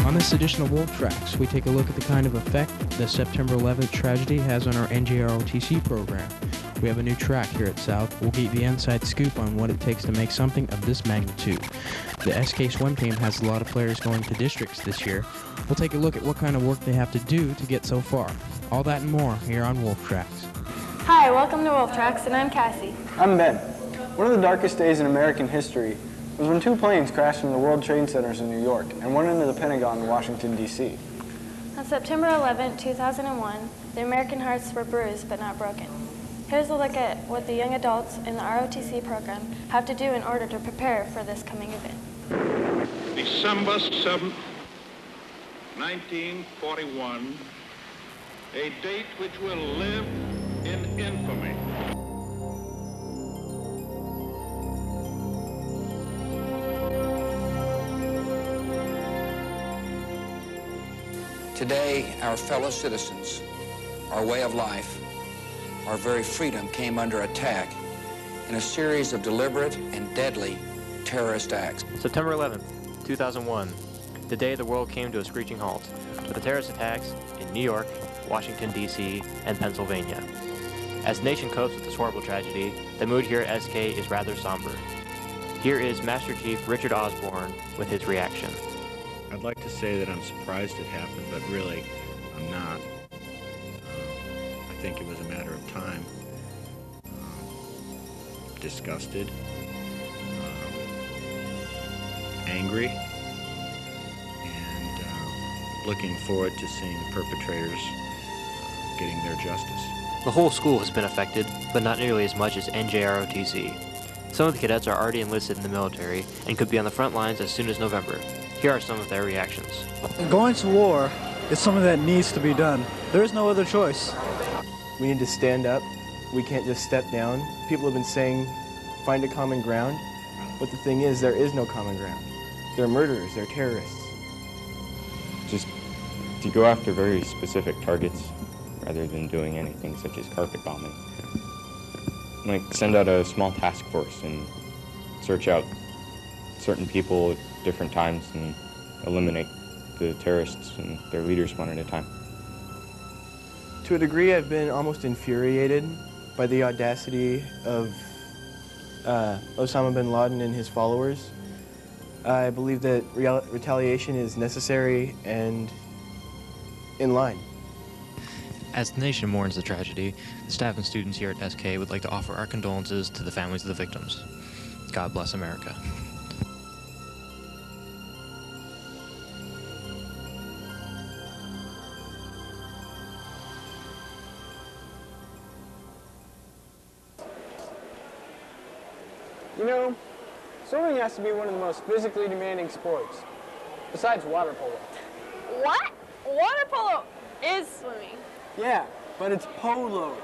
On this edition of Wolf Tracks, we take a look at the kind of effect the September 11th tragedy has on our NJROTC program. We have a new track here at South. We'll get the inside scoop on what it takes to make something of this magnitude. The SK swim team has a lot of players going to districts this year. We'll take a look at what kind of work they have to do to get so far. All that and more here on Wolf Tracks. Hi, welcome to Wolf Tracks, and I'm Kassie. I'm Ben. One of the darkest days in American history was when two planes crashed into the World Trade Centers in New York and one into the Pentagon in Washington, D.C. On September 11, 2001, the American hearts were bruised but not broken. Here's a look at what the young adults in the ROTC program have to do in order to prepare for this coming event. December 7th, 1941, a date which will live in infamy. Today, our fellow citizens, our way of life, our very freedom came under attack in a series of deliberate and deadly terrorist acts. September 11th, 2001, the day the world came to a screeching halt, with the terrorist attacks in New York, Washington, D.C., and Pennsylvania. As the nation copes with this horrible tragedy, the mood here at SK is rather somber. Here is Master Chief Richard Osborne with his reaction. I'd like to say that I'm surprised it happened, but really, I'm not. I think it was a matter of time. Disgusted, angry, and looking forward to seeing the perpetrators getting their justice. The whole school has been affected, but not nearly as much as NJROTC. Some of the cadets are already enlisted in the military and could be on the front lines as soon as November. Here are some of their reactions. Going to war is something that needs to be done. There is no other choice. We need to stand up. We can't just step down. People have been saying, find a common ground. But the thing is, there is no common ground. They're murderers, they're terrorists. Just to go after very specific targets rather than doing anything such as carpet bombing. Like, send out a small task force and search out certain people at different times and eliminate the terrorists and their leaders one at a time. To a degree, I've been almost infuriated by the audacity of Osama bin Laden and his followers. I believe that retaliation is necessary and in line. As the nation mourns the tragedy, the staff and students here at SK would like to offer our condolences to the families of the victims. God bless America. You know, swimming has to be one of the most physically demanding sports, besides water polo. What? Water polo is swimming. Yeah, but it's polo.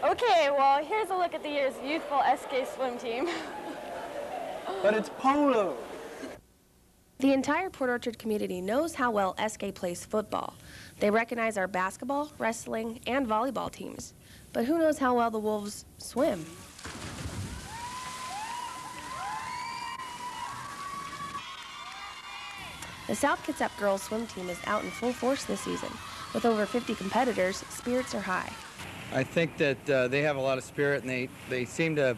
Okay, well, here's a look at the year's youthful SK swim team. But it's polo. The entire Port Orchard community knows how well SK plays football. They recognize our basketball, wrestling, and volleyball teams. But who knows how well the Wolves swim? The South Kitsap girls swim team is out in full force this season. With over 50 competitors, spirits are high. I think that they have a lot of spirit, and they seem to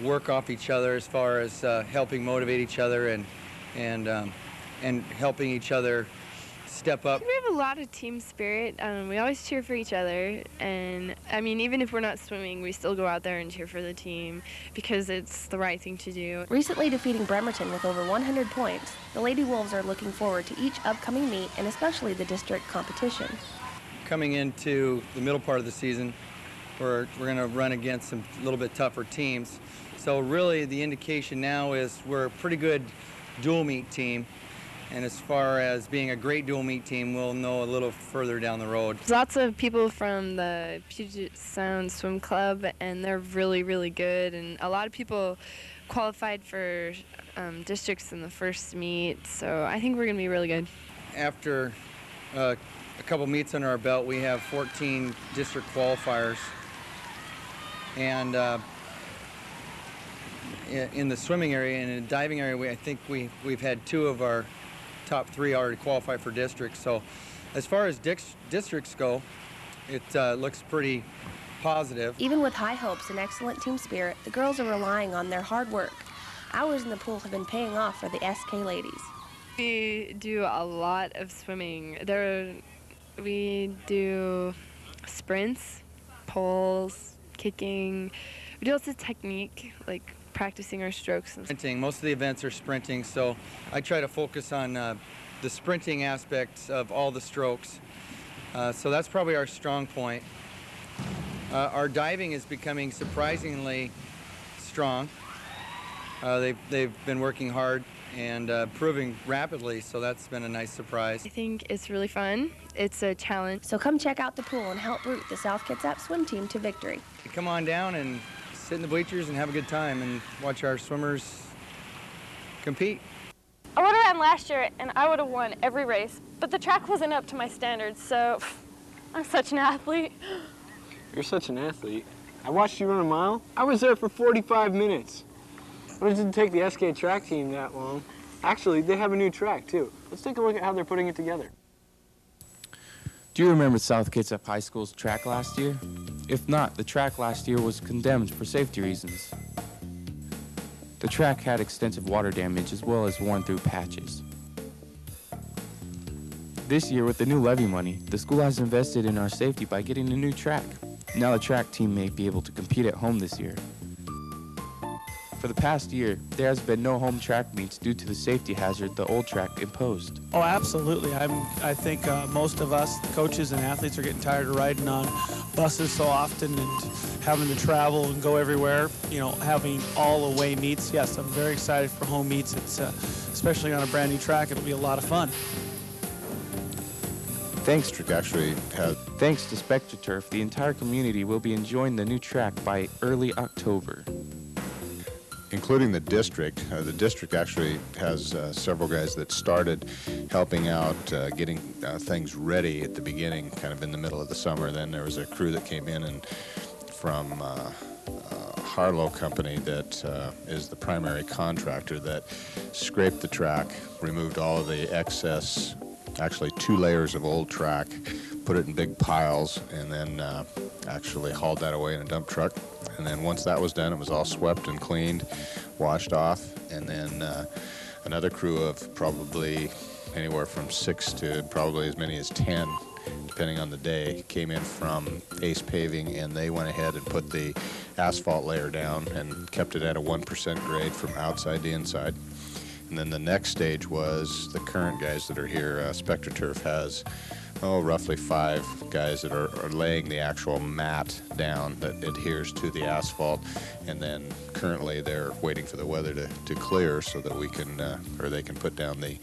work off each other as far as helping motivate each other and helping each other step up. We have a lot of team spirit. We always cheer for each other, and I mean, even if we're not swimming, we still go out there and cheer for the team because it's the right thing to do. Recently defeating Bremerton with over 100 points, the Lady Wolves are looking forward to each upcoming meet and especially the district competition. Coming into the middle part of the season, we're going to run against some little bit tougher teams. So really the indication now is we're a pretty good dual meet team. And as far as being a great dual meet team, we'll know a little further down the road. There's lots of people from the Puget Sound Swim Club, and they're really, really good. And a lot of people qualified for districts in the first meet, so I think we're going to be really good. After a couple meets under our belt, we have 14 district qualifiers. And in the swimming area and in the diving area, I think we've had two of our top 3 already qualify for districts. So as far as districts go, it looks pretty positive. Even with high hopes and excellent team spirit, the girls are relying on their hard work. Hours in the pool have been paying off for the SK ladies. We do a lot of swimming. We do sprints, poles, kicking. We do lots of technique, like practicing our strokes. And Sprinting. Most of the events are sprinting, so I try to focus on the sprinting aspects of all the strokes. So that's probably our strong point. Our diving is becoming surprisingly strong. They've been working hard and proving rapidly, so that's been a nice surprise. I think it's really fun. It's a challenge. So come check out the pool and help root the South Kitsap swim team to victory. Come on down and sit in the bleachers and have a good time and watch our swimmers compete. I would have ran last year and I would have won every race, but the track wasn't up to my standards, so I'm such an athlete. You're such an athlete. I watched you run a mile. I was there for 45 minutes. But it didn't take the SK track team that long. Actually, they have a new track, too. Let's take a look at how they're putting it together. Do you remember South Kitsap High School's track last year? If not, the track last year was condemned for safety reasons. The track had extensive water damage as well as worn-through patches. This year, with the new levy money, the school has invested in our safety by getting a new track. Now the track team may be able to compete at home this year. For the past year, there has been no home track meets due to the safety hazard the old track imposed. Oh, absolutely. I think most of us, the coaches and athletes, are getting tired of riding on buses so often and having to travel and go everywhere. You know, having all away meets. Yes, I'm very excited for home meets. It's especially on a brand new track. It'll be a lot of fun. Thanks to SpectraTurf, the entire community will be enjoying the new track by early October. Including the district. The district actually has several guys that started helping out getting things ready at the beginning, kind of in the middle of the summer. Then there was a crew that came in and from Harlow Company that is the primary contractor that scraped the track, removed all of the excess, actually 2 layers of old track, put it in big piles, and then actually hauled that away in a dump truck. And then once that was done, it was all swept and cleaned, washed off, and then another crew of probably anywhere from 6 to probably as many as 10, depending on the day, came in from Ace Paving, and they went ahead and put the asphalt layer down and kept it at a 1% grade from outside to inside. And then the next stage was the current guys that are here. SpectraTurf has roughly 5 guys that are laying the actual mat down that adheres to the asphalt, and then currently they're waiting for the weather to clear so that we can, or they can put down the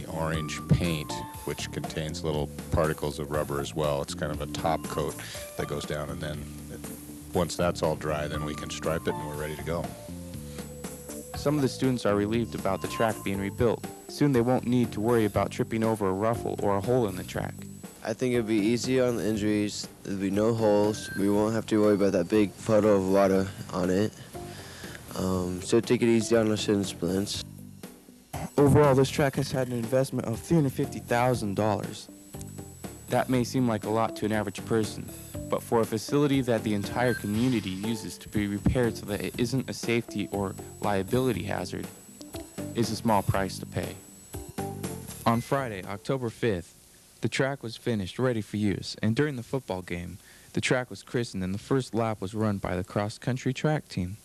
orange paint, which contains little particles of rubber as well. It's kind of a top coat that goes down, and then once that's all dry, then we can stripe it and we're ready to go. Some of the students are relieved about the track being rebuilt. Soon they won't need to worry about tripping over a ruffle or a hole in the track. I think it'd be easier on the injuries. There'd be no holes. We won't have to worry about that big puddle of water on it. So take it easy on the shin splints. Overall, this track has had an investment of $350,000. That may seem like a lot to an average person, but for a facility that the entire community uses to be repaired so that it isn't a safety or liability hazard, is a small price to pay. On Friday, October 5th, the track was finished, ready for use, and during the football game, the track was christened and the first lap was run by the cross-country track team.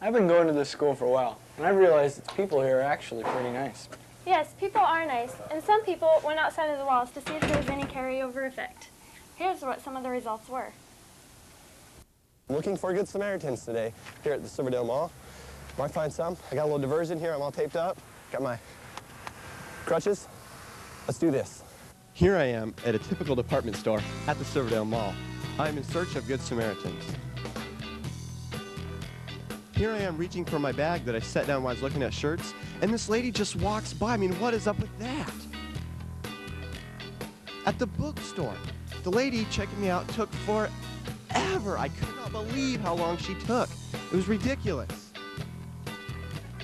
I've been going to this school for a while, and I've realized that the people here are actually pretty nice. Yes, people are nice, and some people went outside of the walls to see if there was any carryover effect. Here's what some of the results were. Looking for good Samaritans today here at the Silverdale Mall. Might find some. I got a little diversion here. I'm all taped up. Got my crutches. Let's do this. Here I am at a typical department store at the Silverdale Mall. I'm in search of good Samaritans. Here I am reaching for my bag that I set down while I was looking at shirts, and this lady just walks by. I mean, what is up with that? At the bookstore, the lady checking me out took forever forever. I could not believe how long she took. It was ridiculous.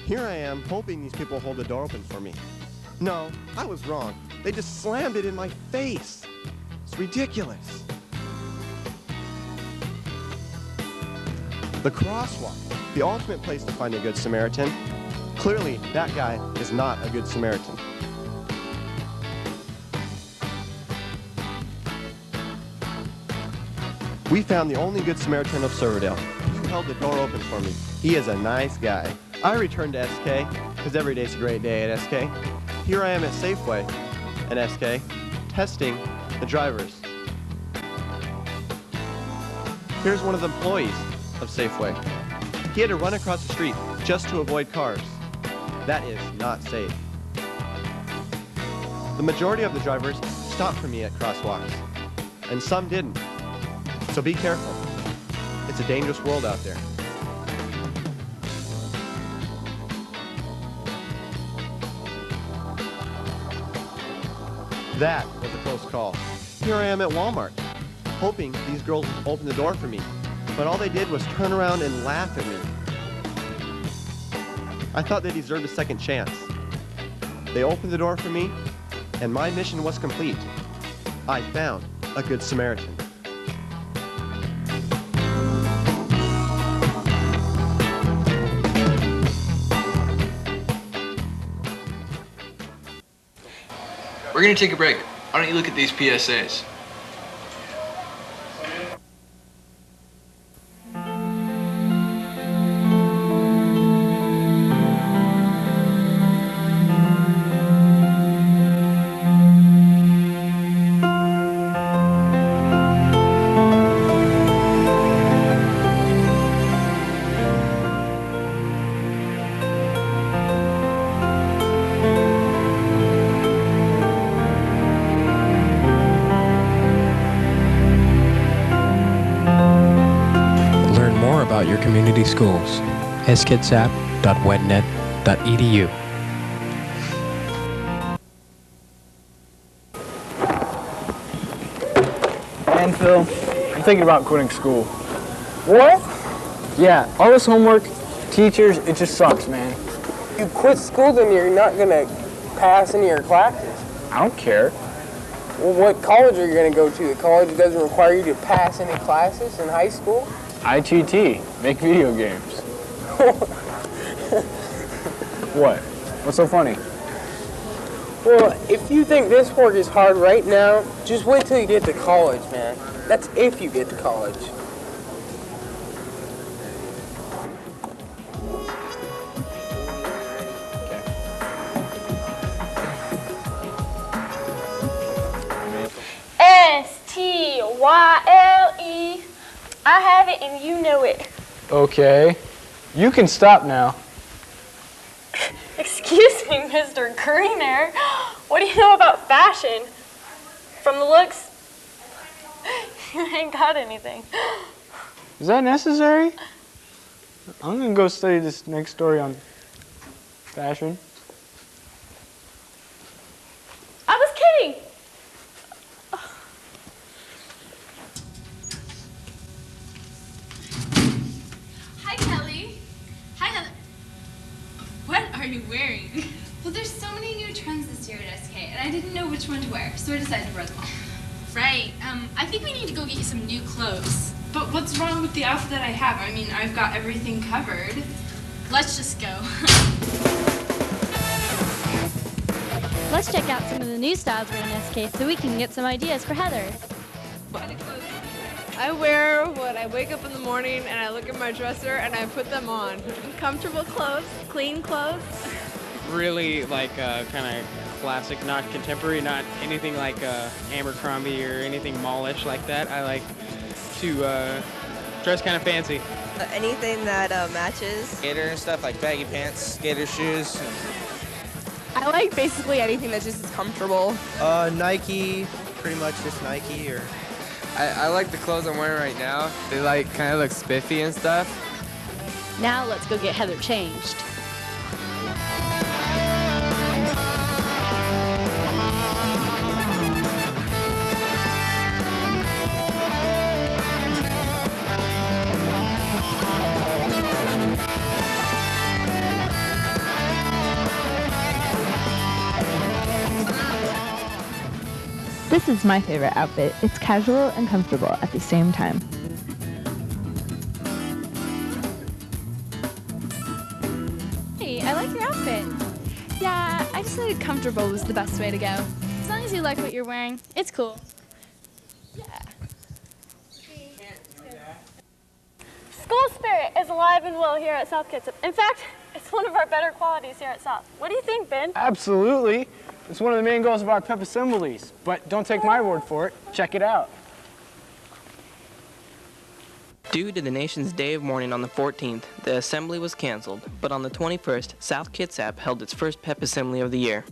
Here I am hoping these people hold the door open for me. No, I was wrong. They just slammed it in my face. It's ridiculous. The crosswalk, the ultimate place to find a good Samaritan. Clearly, that guy is not a good Samaritan. We found the only good Samaritan of Silverdale. He held the door open for me. He is a nice guy. I returned to SK, because every day's a great day at SK. Here I am at Safeway at SK, testing the drivers. Here's one of the employees of Safeway. He had to run across the street just to avoid cars. That is not safe. The majority of the drivers stopped for me at crosswalks, and some didn't. So be careful. It's a dangerous world out there. That was a close call. Here I am at Walmart, hoping these girls would open the door for me, but all they did was turn around and laugh at me. I thought they deserved a second chance. They opened the door for me, and my mission was complete. I found a good Samaritan. We're gonna take a break. Why don't you look at these PSAs? Your community schools. skitsap.wednet.edu. And Phil, I'm thinking about quitting school. What? Yeah, all this homework, teachers, it just sucks, man. You quit school, then you're not gonna pass any of your classes. I don't care. Well, what college are you gonna go to? The college doesn't require you to pass any classes in high school? ITT, make video games. What? What's so funny? Well, if you think this work is hard right now, just wait till you get to college, man. That's if you get to college. S-T-Y-L-E. I have it and you know it. Okay. You can stop now. Excuse me, Mr. Greener. What do you know about fashion? From the looks, you ain't got anything. Is that necessary? I'm gonna go study this next story on fashion. I was kidding. Hi, Kelly. Hi, Heather. What are you wearing? Well, there's so many new trends this year at SK, and I didn't know which one to wear, so I decided to wear them all. Right. I think we need to go get you some new clothes. But what's wrong with the outfit that I have? I mean, I've got everything covered. Let's just go. Let's check out some of the new styles around SK so we can get some ideas for Heather. I wear when I wake up in the morning and I look at my dresser and I put them on. Comfortable clothes, clean clothes. Really like kind of classic, not contemporary, not anything like Abercrombie or anything mallish like that. I like to dress kind of fancy. Anything that matches. Skater and stuff like baggy pants, skater shoes. I like basically anything that just is comfortable. Nike, pretty much just Nike or. I like the clothes I'm wearing right now. They like kind of look spiffy and stuff. Now let's go get Heather changed. This is my favorite outfit. It's casual and comfortable at the same time. Hey, I like your outfit. Yeah, I decided comfortable was the best way to go. As long as you like what you're wearing, it's cool. School spirit is alive and well here at South Kitsap. In fact, it's one of our better qualities here at South. What do you think, Ben? Absolutely. It's one of the main goals of our pep assemblies. But don't take my word for it. Check it out. Due to the nation's day of mourning on the 14th, the assembly was canceled, but on the 21st, South Kitsap held its first pep assembly of the year.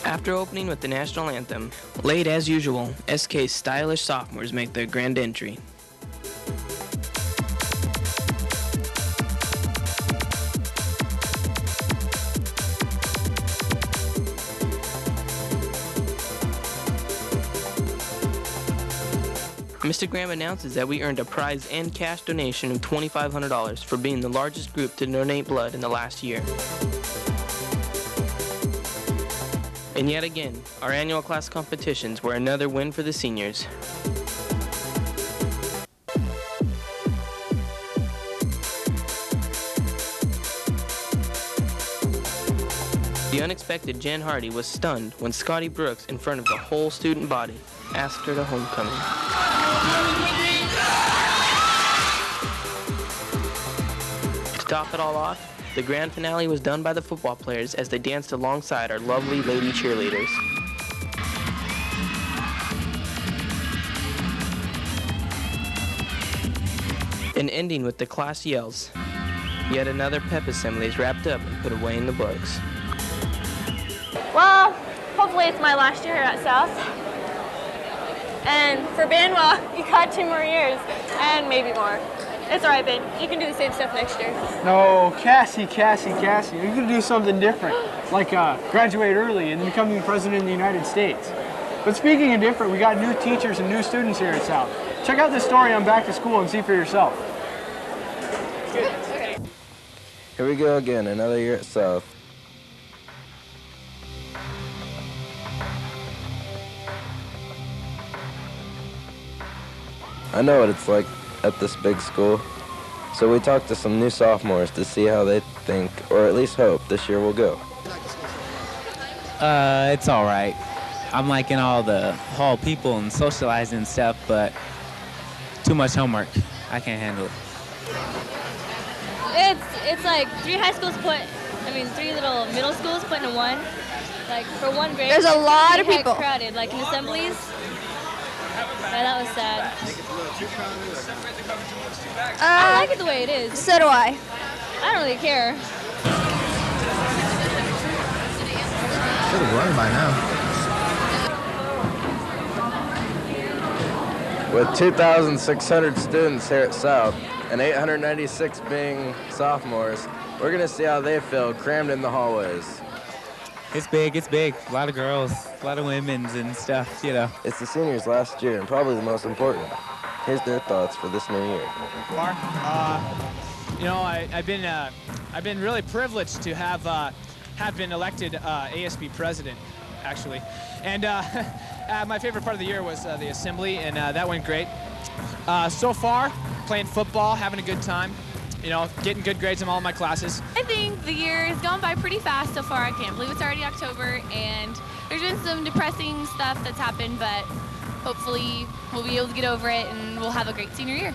After opening with the national anthem, late as usual, SK's stylish sophomores make their grand entry. Mr. Graham announces that we earned a prize and cash donation of $2,500 for being the largest group to donate blood in the last year. And yet again, our annual class competitions were another win for the seniors. The unexpected Jen Hardy was stunned when Scotty Brooks, in front of the whole student body, asked her to homecoming. To top it all off, the grand finale was done by the football players as they danced alongside our lovely lady cheerleaders. And ending with the class yells. Yet another pep assembly is wrapped up and put away in the books. Well, hopefully it's my last year here at South. And for Ben, well, you got 2 more years, and maybe more. It's all right, Ben. You can do the same stuff next year. No, Kassie. You can do something different, like graduate early and then become the president of the United States. But speaking of different, we got new teachers and new students here at South. Check out this story on Back to School and see for yourself. Here we go again, another year at South. I know what it's like at this big school, so we talked to some new sophomores to see how they think, or at least hope, this year will go. It's all right. I'm liking all the hall people and socializing and stuff, but too much homework. I can't handle it. It's like 3 little middle schools put into one. Like for one grade. There's a lot of people. Crowded, like in assemblies. Yeah, that was sad. I like it the way it is. So do I. I don't really care. Should have learned by now. With 2,600 students here at South and 896 being sophomores, we're going to see how they feel crammed in the hallways. It's big. A lot of girls, a lot of women's and stuff, you know. It's the seniors' last year and probably the most important. Here's their thoughts for this new year. Mark, you know, I've been really privileged to have been elected ASB president, actually. And my favorite part of the year was the assembly, and that went great. So far, playing football, having a good time. You know, getting good grades in all of my classes. I think the year has gone by pretty fast so far. I can't believe it's already October, and there's been some depressing stuff that's happened, but hopefully we'll be able to get over it and we'll have a great senior year.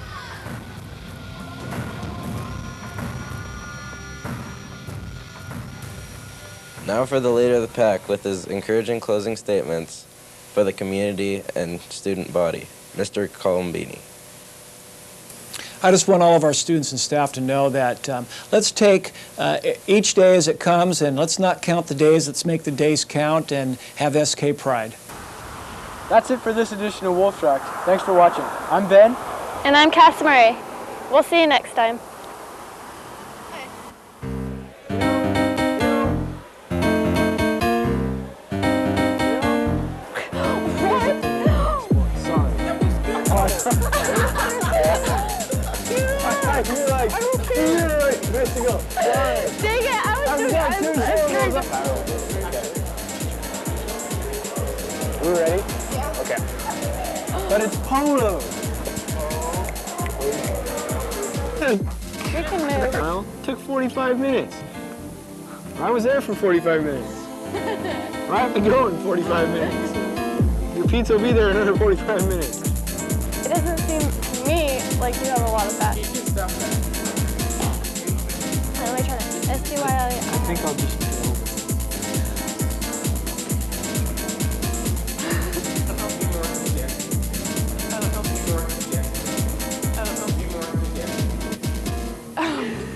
Now for the leader of the pack with his encouraging closing statements for the community and student body, Mr. Colombini. I just want all of our students and staff to know that let's take each day as it comes, and let's not count the days. Let's make the days count and have SK pride. That's it for this edition of Wolf Track. Thanks for watching. I'm Ben. And I'm Kassie. We'll see you next time. back. You're like, I don't care. You're like, good to go. All right. Dang it, I was doing it. We ready? Yeah. Okay. But it's polo. We can move. Well, took 45 minutes. I was there for 45 minutes. I have to go in 45 minutes. Your pizza will be there in another 45 minutes. It doesn't seem to me like you have a lot of fat. Let me try to SDY. I think I'll just go.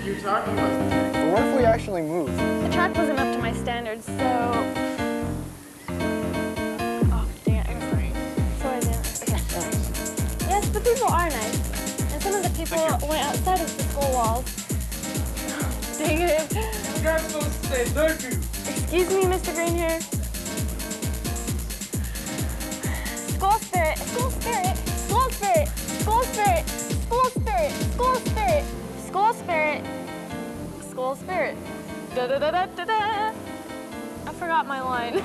You're talking about. But what if we actually move? The track wasn't up to my standards, so... Oh, dang it, I'm sorry. Sorry, Dan. Okay. Yes, the people are nice. And some of the people went outside of the school walls. Dang it. You guys supposed to say thank you. Excuse me, Mr. Green Hair. School spirit, school spirit, school spirit, school spirit, school spirit, school spirit, school spirit, school spirit. Da da da da da da. I forgot my line.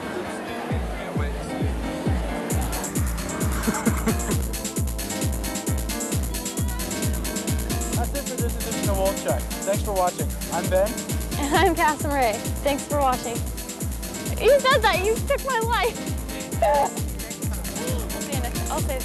That's it for this edition of Wolf Check. Thanks for watching. I'm Ben. And I'm Kassie Ray. Thanks for watching. You said that. You took my life. I'll see you next time. I'll say